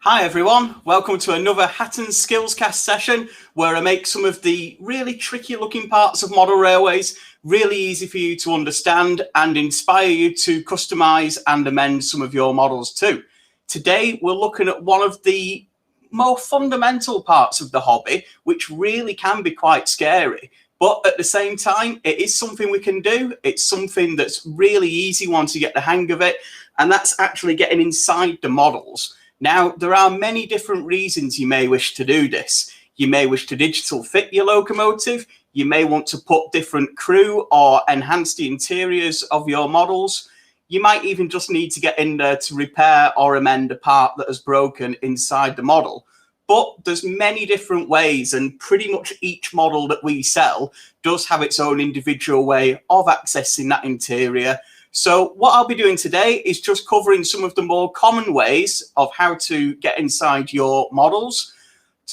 Hi everyone, welcome to another Hatton's SkillsCast session where I make some of the really tricky looking parts of model railways really easy for you to understand and inspire you to customize and amend some of your models too. Today we're looking at one of the more fundamental parts of the hobby, which really can be quite scary. But at the same time, it is something we can do. It's something that's really easy once you get the hang of it, and that's actually getting inside the models. Now, there are many different reasons you may wish to do this. You may wish to digital fit your locomotive. You may want to put different crew or enhance the interiors of your models. You might even just need to get in there to repair or amend a part that has broken inside the model. But there's many different ways, and pretty much each model that we sell does have its own individual way of accessing that interior. So what I'll be doing today is just covering some of the more common ways of how to get inside your models,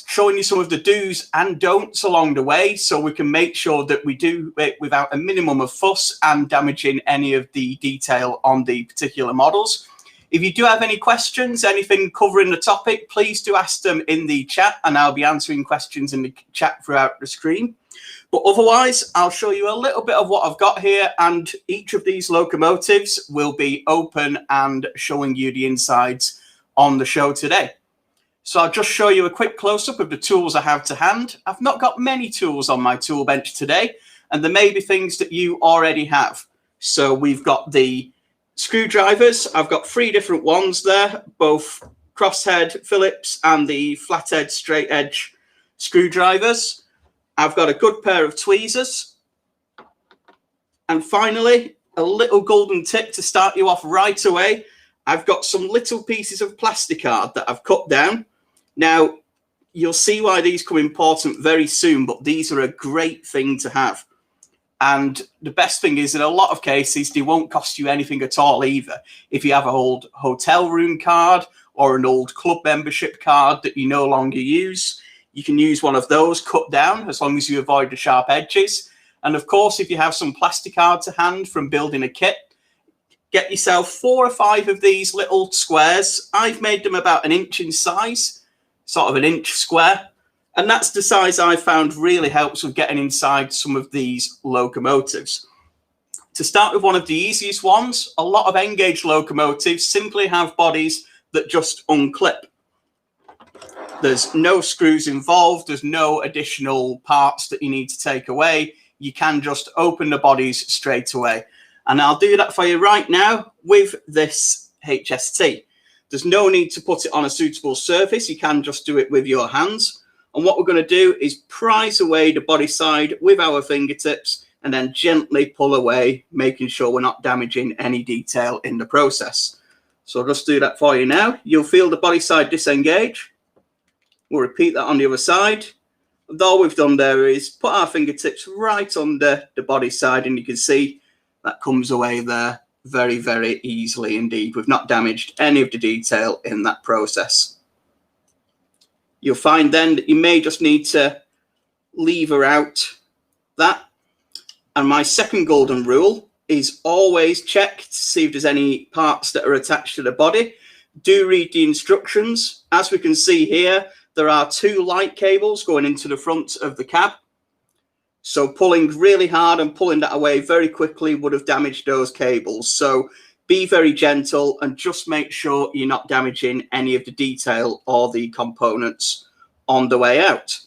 showing you some of the do's and don'ts along the way so we can make sure that we do it without a minimum of fuss and damaging any of the detail on the particular models. If you do have any questions, anything covering the topic, please do ask them in the chat and I'll be answering questions in the chat throughout the screen. But otherwise, I'll show you a little bit of what I've got here, and each of these locomotives will be open and showing you the insides on the show today. So I'll just show you a quick close-up of the tools I have to hand. I've not got many tools on my tool bench today, and there may be things that you already have. So we've got the screwdrivers. I've got 3 different ones there, both crosshead Phillips and the flathead straight edge screwdrivers. I've got a good pair of tweezers. And finally, a little golden tip to start you off right away. I've got some little pieces of plasticard that I've cut down. Now, you'll see why these come important very soon, but these are a great thing to have. And the best thing is, in a lot of cases, they won't cost you anything at all either. If you have an old hotel room card or an old club membership card that you no longer use, you can use one of those cut down as long as you avoid the sharp edges. And of course, if you have some plasticard to hand from building a kit, get yourself 4 or 5 of these little squares. I've made them about 1 inch in size, sort of 1 inch square. And that's the size I found really helps with getting inside some of these locomotives. To start with one of the easiest ones, a lot of N-gauge locomotives simply have bodies that just unclip. There's no screws involved. There's no additional parts that you need to take away. You can just open the bodies straight away. And I'll do that for you right now with this HST. There's no need to put it on a suitable surface. You can just do it with your hands. And what we're going to do is prise away the body side with our fingertips and then gently pull away, making sure we're not damaging any detail in the process. So I'll just do that for you now. You'll feel the body side disengage. We'll repeat that on the other side. And all we've done there is put our fingertips right under the body side, and you can see that comes away there very, very easily indeed. We've not damaged any of the detail in that process. You'll find then that you may just need to lever out that. And my second golden rule is always check to see if there's any parts that are attached to the body. Do read the instructions. As we can see here, there are 2 light cables going into the front of the cab. So pulling really hard and pulling that away very quickly would have damaged those cables. So be very gentle and just make sure you're not damaging any of the detail or the components on the way out.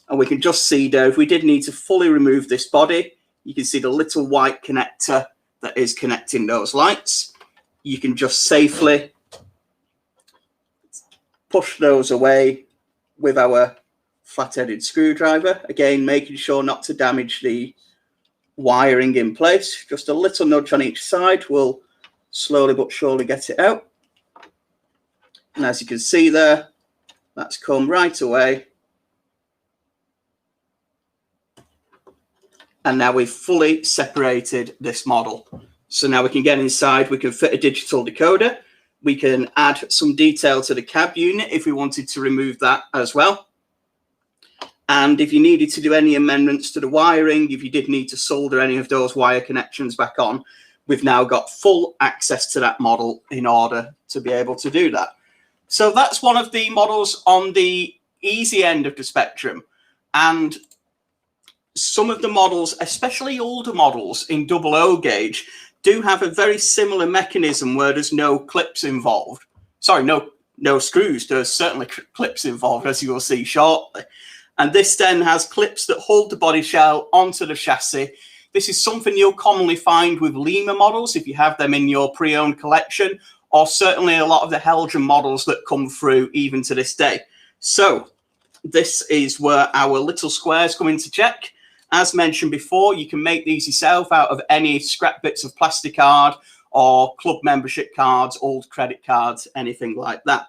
And we can just see there, if we did need to fully remove this body, you can see the little white connector that is connecting those lights. You can just safely push those away with our flat-headed screwdriver, again making sure not to damage the wiring in place. Just a little nudge on each side will slowly but surely get it out. And as you can see there, that's come right away. And now we've fully separated this model. So now we can get inside, we can fit a digital decoder. We can add some detail to the cab unit if we wanted to remove that as well. And if you needed to do any amendments to the wiring, if you did need to solder any of those wire connections back on, we've now got full access to that model in order to be able to do that. So that's one of the models on the easy end of the spectrum. And some of the models, especially older models in 00 gauge, do have a very similar mechanism where there's no clips involved. Sorry, no screws. There's certainly clips involved, as you will see shortly. And this then has clips that hold the body shell onto the chassis. This is something you'll commonly find with Lima models if you have them in your pre-owned collection, or certainly a lot of the Helgen models that come through even to this day. So this is where our little squares come into check. As mentioned before, you can make these yourself out of any scrap bits of plastic card or club membership cards, old credit cards, anything like that.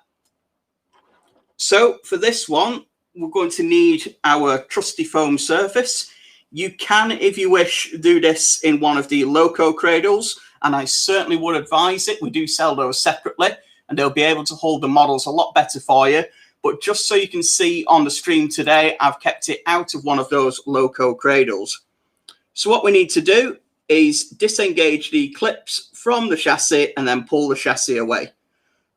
So for this one, we're going to need our trusty foam surface. You can, if you wish, do this in one of the Loco cradles, and I certainly would advise it. We do sell those separately, and they'll be able to hold the models a lot better for you. But just so you can see on the stream today, I've kept it out of one of those Loco cradles. So what we need to do is disengage the clips from the chassis and then pull the chassis away.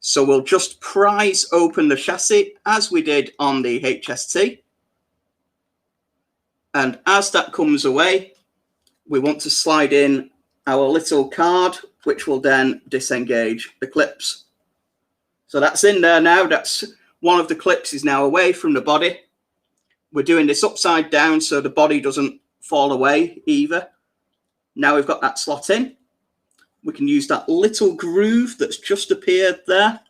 So we'll just prise open the chassis as we did on the HST. And as that comes away, we want to slide in our little card, which will then disengage the clips. So that's in there now. That's one of the clips is now away from the body. We're doing this upside down so the body doesn't fall away either. Now we've got that slot in. We can use that little groove that's just appeared there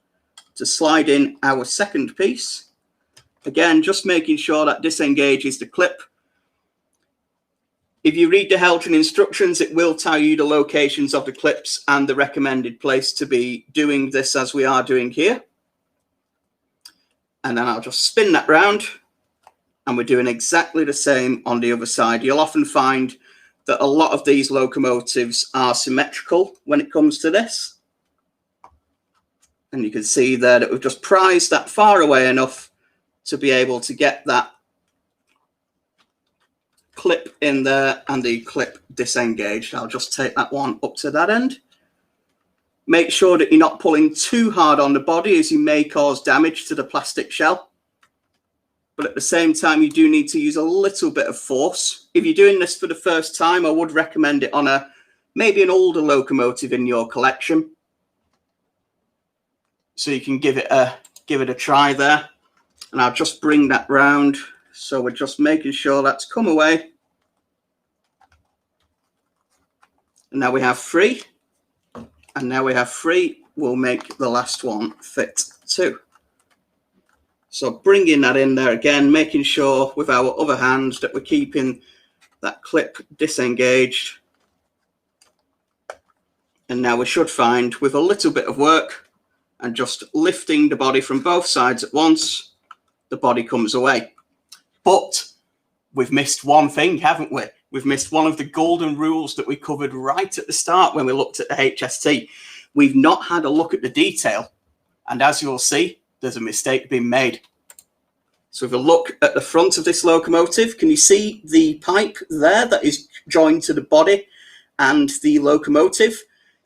to slide in our second piece. Again, just making sure that disengages the clip. If you read the Helgen instructions, it will tell you the locations of the clips and the recommended place to be doing this as we are doing here. And then I'll just spin that round, and we're doing exactly the same on the other side. You'll often find that a lot of these locomotives are symmetrical when it comes to this. And you can see there that we've just prized that far away enough to be able to get that clip in there and the clip disengaged. I'll just take that one up to that end. Make sure that you're not pulling too hard on the body, as you may cause damage to the plastic shell. But at the same time, you do need to use a little bit of force. If you're doing this for the first time, I would recommend it on maybe an older locomotive in your collection. So you can give it a try there. And I'll just bring that round. So we're just making sure that's come away. And now we have three. And now we have three. We'll make the last one fit too. So bringing that in there again, making sure with our other hand that we're keeping that clip disengaged. And now we should find, with a little bit of work and just lifting the body from both sides at once, the body comes away. But we've missed one thing, haven't we? We've missed one of the golden rules that we covered right at the start when we looked at the HST. We've not had a look at the detail. And as you'll see, there's a mistake being made. So if we look at the front of this locomotive, can you see the pipe there that is joined to the body and the locomotive?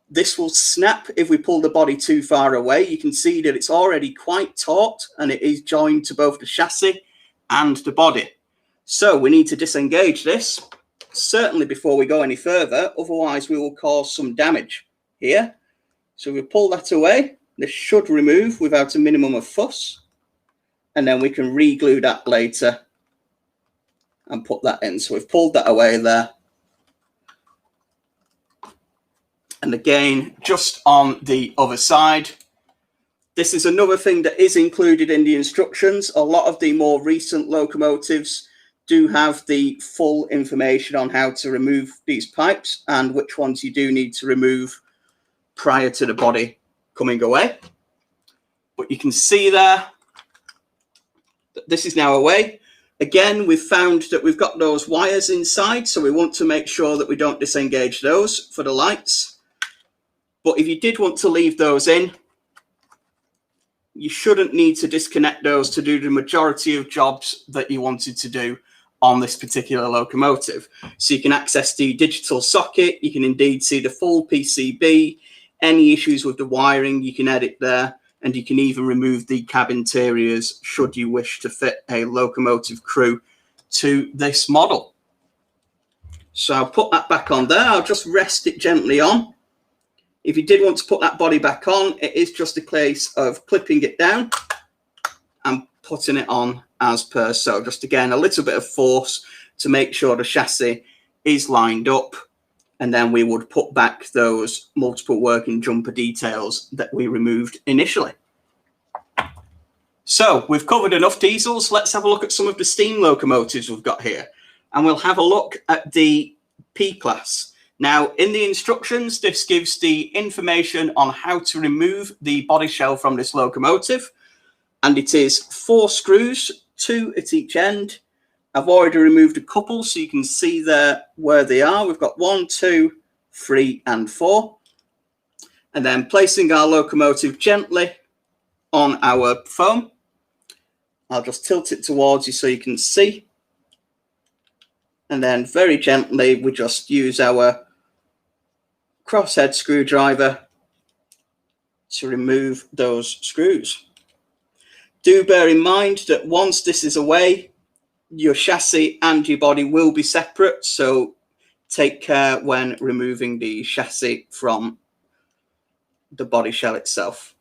This will snap if we pull the body too far away. You can see that it's already quite taut and it is joined to both the chassis and the body. So we need to disengage this, certainly before we go any further, otherwise we will cause some damage here. So we pull that away. This should remove without a minimum of fuss. And then we can re-glue that later and put that in. So we've pulled that away there. And again, just on the other side, this is another thing that is included in the instructions. A lot of the more recent locomotives do have the full information on how to remove these pipes and which ones you do need to remove prior to the body coming away. But you can see there that this is now away. Again, we've found that we've got those wires inside, so we want to make sure that we don't disengage those for the lights. But if you did want to leave those in, you shouldn't need to disconnect those to do the majority of jobs that you wanted to do on this particular locomotive. So you can access the digital socket, you can indeed see the full PCB, any issues with the wiring, you can edit there, and you can even remove the cab interiors should you wish to fit a locomotive crew to this model. So I'll put that back on there. I'll just rest it gently on. If you did want to put that body back on, it is just a case of clipping it down and putting it on as per so. Just again, a little bit of force to make sure the chassis is lined up, and then we would put back those multiple working jumper details that we removed initially. So we've covered enough diesels. Let's have a look at some of the steam locomotives we've got here, and we'll have a look at the P-class. Now, in the instructions, this gives the information on how to remove the body shell from this locomotive, and it is 4 screws, 2 at each end. I've already removed a couple, so you can see there where they are. We've got 1, 2, 3, and 4. And then placing our locomotive gently on our foam. I'll just tilt it towards you so you can see. And then very gently, we just use our crosshead screwdriver to remove those screws. Do bear in mind that once this is away, your chassis and your body will be separate, so take care when removing the chassis from the body shell itself.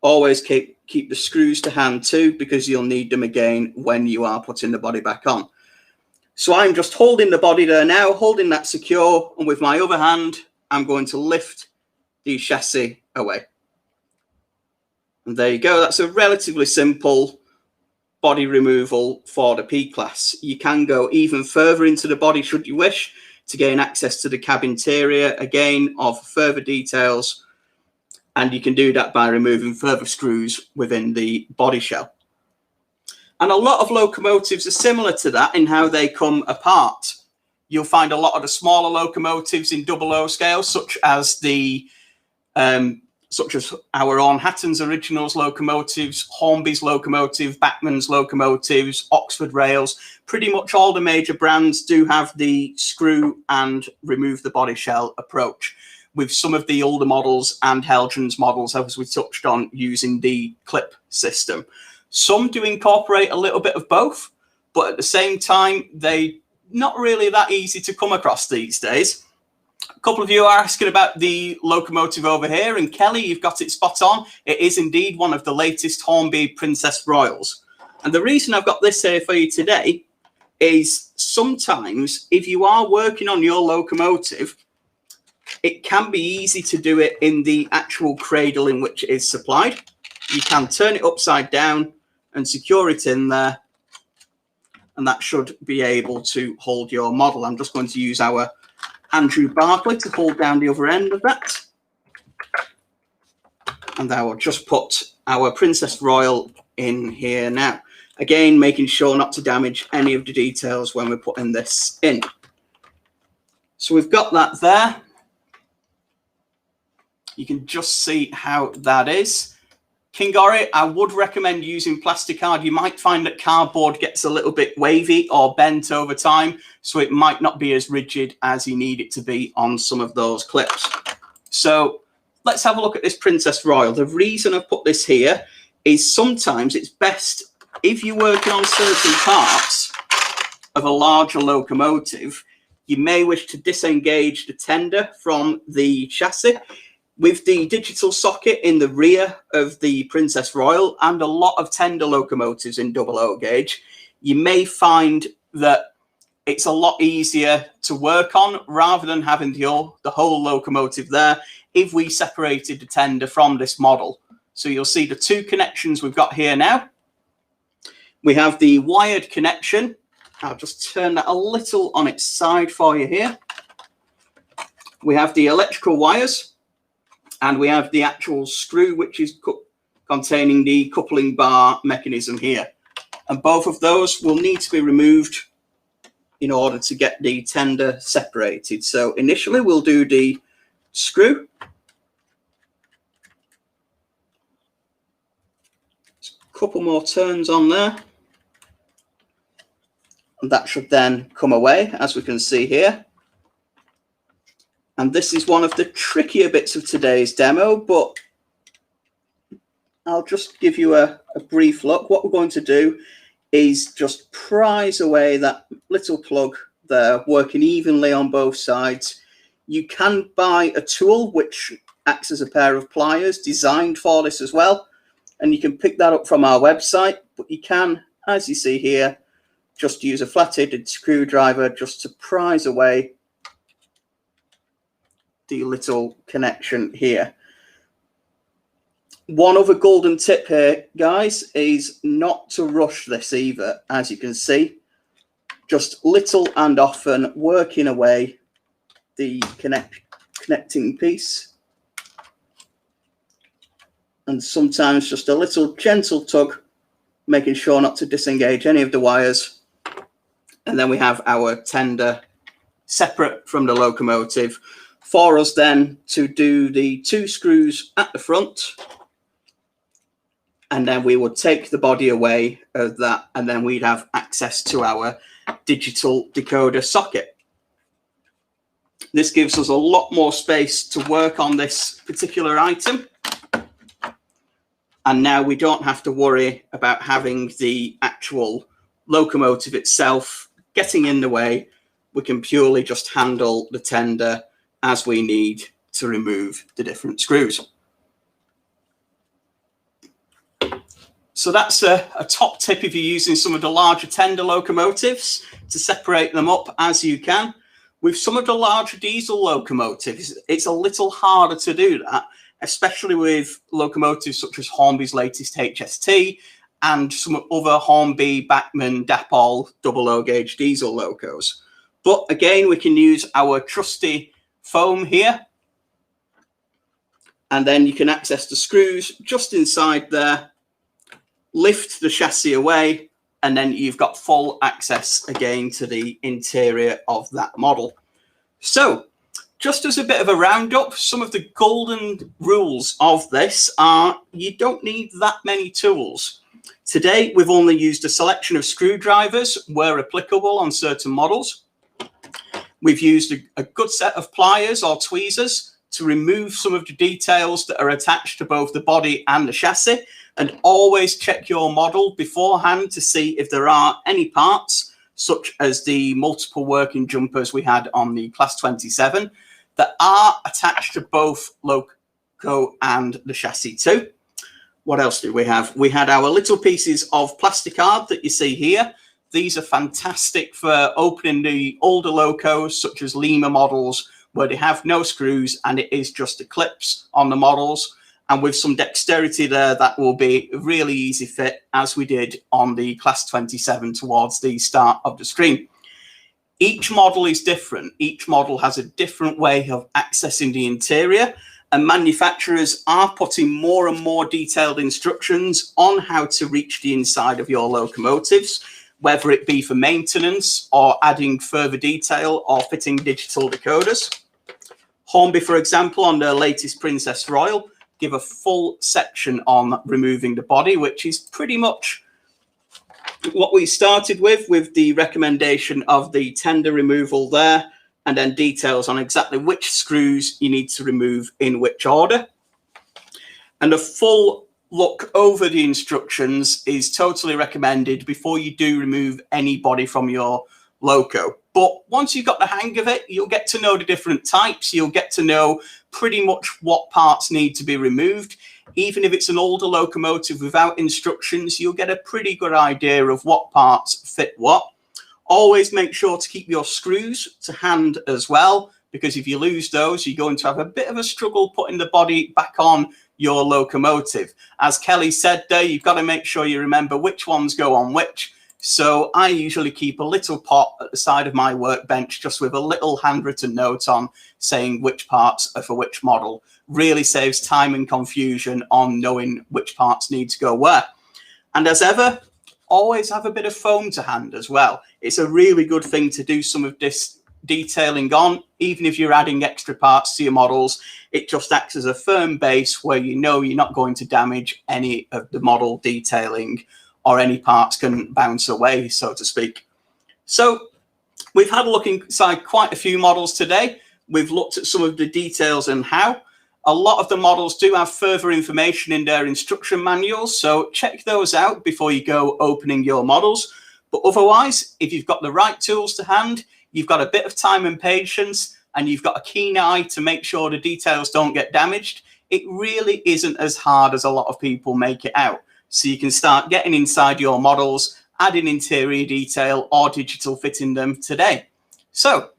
Always keep the screws to hand too, because you'll need them again when you are putting the body back on. So I'm just holding the body there now, holding that secure, and with my other hand, I'm going to lift the chassis away. And there you go. That's a relatively simple body removal for the P-class. You can go even further into the body should you wish to gain access to the cab interior, again, of further details. And you can do that by removing further screws within the body shell. And a lot of locomotives are similar to that in how they come apart. You'll find a lot of the smaller locomotives in 00 scale, such as our own Hatton's Originals locomotives, Hornby's locomotive, Bachmann's locomotives, Oxford Rails. Pretty much all the major brands do have the screw and remove the body shell approach, with some of the older models and Heldren's models, as we touched on, using the clip system. Some do incorporate a little bit of both, but at the same time, they're not really that easy to come across these days. A couple of you are asking about the locomotive over here, and Kelly, you've got it spot on. It is indeed one of the latest Hornby Princess Royals. And the reason I've got this here for you today is sometimes if you are working on your locomotive, it can be easy to do it in the actual cradle in which it is supplied. You can turn it upside down and secure it in there, and that should be able to hold your model. I'm just going to use our Andrew Barclay to hold down the other end of that. And I will just put our Princess Royal in here now. Again, making sure not to damage any of the details when we're putting this in. So we've got that there. You can just see how that is. Kingori, I would recommend using plasticard. You might find that cardboard gets a little bit wavy or bent over time, so it might not be as rigid as you need it to be on some of those clips. So let's have a look at this Princess Royal. The reason I've put this here is sometimes it's best if you're working on certain parts of a larger locomotive, you may wish to disengage the tender from the chassis. With the digital socket in the rear of the Princess Royal and a lot of tender locomotives in 00 gauge, you may find that it's a lot easier to work on rather than having the whole locomotive there if we separated the tender from this model. So you'll see the 2 connections we've got here now. We have the wired connection. I'll just turn that a little on its side for you here. We have the electrical wires. And we have the actual screw, which is containing the coupling bar mechanism here. And both of those will need to be removed in order to get the tender separated. So initially we'll do the screw. Just a couple more turns on there. And that should then come away, as we can see here. And this is one of the trickier bits of today's demo, but I'll just give you a brief look. What we're going to do is just prise away that little plug there, working evenly on both sides. You can buy a tool which acts as a pair of pliers designed for this as well, and you can pick that up from our website, but you can, as you see here, just use a flat-headed screwdriver just to prise away the little connection here. One other golden tip here, guys, is not to rush this either. As you can see, just little and often working away the connecting piece, and sometimes just a little gentle tug, making sure not to disengage any of the wires. And then we have our tender separate from the locomotive for us then to do the 2 screws at the front. And then we would take the body away of that, and then we'd have access to our digital decoder socket. This gives us a lot more space to work on this particular item. And now we don't have to worry about having the actual locomotive itself getting in the way. We can purely just handle the tender as we need to remove the different screws. So that's a top tip if you're using some of the larger tender locomotives, to separate them up as you can. With some of the larger diesel locomotives, it's a little harder to do that, especially with locomotives such as Hornby's latest HST and some other Hornby, Bachmann, Dapol double O gauge diesel locos. But again, we can use our trusty foam here, and then you can access the screws just inside there, lift the chassis away, and then you've got full access again to the interior of that model. So just as a bit of a roundup, some of the golden rules of this are you don't need that many tools. Today, we've only used a selection of screwdrivers where applicable on certain models. We've used a good set of pliers or tweezers to remove some of the details that are attached to both the body and the chassis, and always check your model beforehand to see if there are any parts, such as the multiple working jumpers we had on the Class 27, that are attached to both loco and the chassis too. What else do we have? We had our little pieces of plastic card that you see here. These are fantastic for opening the older locos, such as Lima models, where they have no screws and it is just a clips on the models. And with some dexterity there, that will be a really easy fit, as we did on the Class 27 towards the start of the stream. Each model is different. Each model has a different way of accessing the interior, and manufacturers are putting more and more detailed instructions on how to reach the inside of your locomotives, whether it be for maintenance or adding further detail or fitting digital decoders. Hornby, for example, on their latest Princess Royal, give a full section on removing the body, which is pretty much what we started with the recommendation of the tender removal there, and then details on exactly which screws you need to remove in which order. And a full look over the instructions is totally recommended before you do remove any body from your loco. But once you've got the hang of it, you'll get to know the different types. You'll get to know pretty much what parts need to be removed. Even if it's an older locomotive without instructions, you'll get a pretty good idea of what parts fit what. Always make sure to keep your screws to hand as well, because if you lose those, you're going to have a bit of a struggle putting the body back on your locomotive. As Kelly said there, you've got to make sure you remember which ones go on which. So I usually keep a little pot at the side of my workbench just with a little handwritten note on saying which parts are for which model. Really saves time and confusion on knowing which parts need to go where. And as ever, always have a bit of foam to hand as well. It's a really good thing to do some of this detailing on, even if you're adding extra parts to your models. It just acts as a firm base where you know you're not going to damage any of the model detailing, or any parts can bounce away, so to speak. So we've had a look inside quite a few models today. We've looked at some of the details and how. A lot of the models do have further information in their instruction manuals, so check those out before you go opening your models. But otherwise, if you've got the right tools to hand, you've got a bit of time and patience, and you've got a keen eye to make sure the details don't get damaged, it really isn't as hard as a lot of people make it out. So you can start getting inside your models, adding interior detail or digital fitting them today. So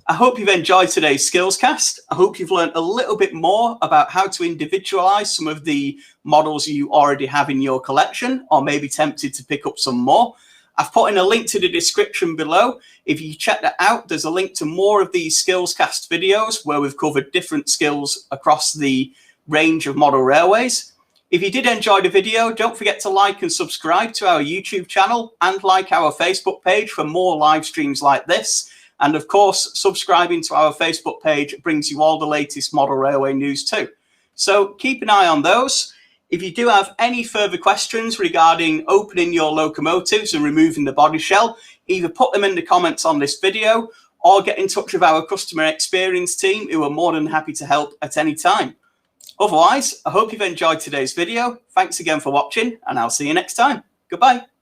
I hope you've enjoyed today's SkillsCast. I hope you've learned a little bit more about how to individualize some of the models you already have in your collection, or maybe tempted to pick up some more. I've put in a link to the description below. If you check that out, there's a link to more of these SkillsCast videos where we've covered different skills across the range of model railways. If you did enjoy the video, don't forget to like and subscribe to our YouTube channel and like our Facebook page for more live streams like this. And of course, subscribing to our Facebook page brings you all the latest model railway news too. So keep an eye on those. If you do have any further questions regarding opening your locomotives and removing the body shell, either put them in the comments on this video or get in touch with our customer experience team, who are more than happy to help at any time. Otherwise, I hope you've enjoyed today's video. Thanks again for watching, and I'll see you next time. Goodbye.